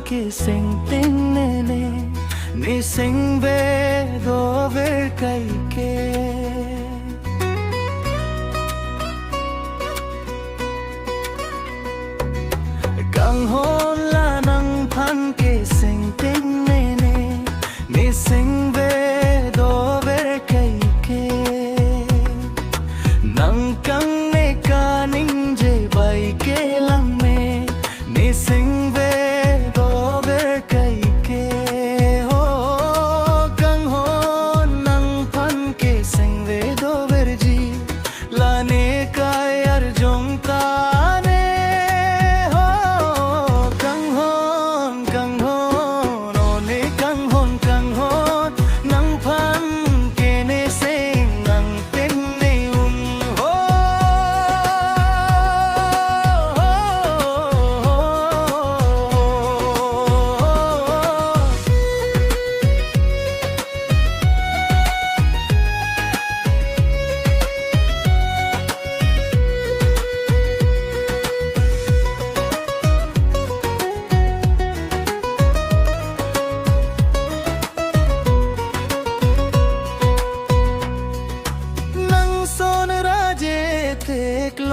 ke sing ting ne ni sing be do ver kai ke kang hon la nang phan ke sing ting ne ni sing be do ver kai ke nang kang ne ka ning je bai ke lam me ni sing be do ver kai ke ho kang hon nang phan ke sing be do ver ji la ne ka yar jong ta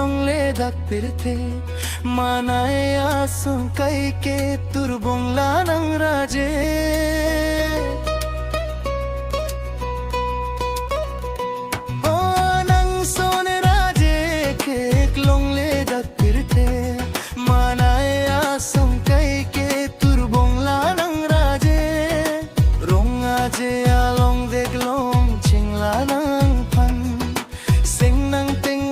long le dak pirthe manaya sung kai ke turbong la nang raje o nang son raje ke long le dak pirthe manaya sung kai ke turbong la nang raje rong aje along dek long ching la nang phan sing nang ting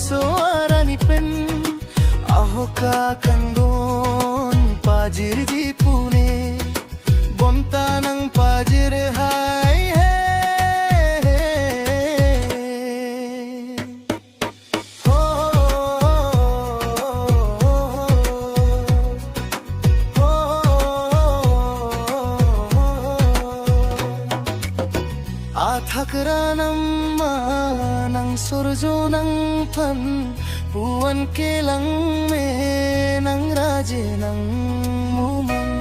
so arani pen ahoka kandon pajir di pune bonta nang pajir hai ho athakra namma nang sorjo nang phan puan ke lang me nang raje nang mumang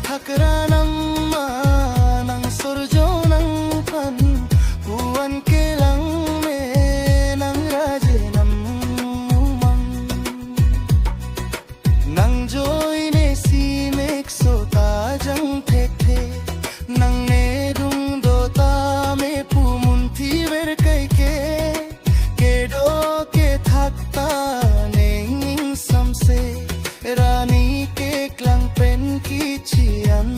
thakra namma nang sorjo nang phan puan ke lang me nang raje nang mumang nang joy ne si mek so ta jang thek the nang ne dung do ta me pu mun thi ver kai ke do ke thak ta ne ning sam se rani ke klang pen ki chian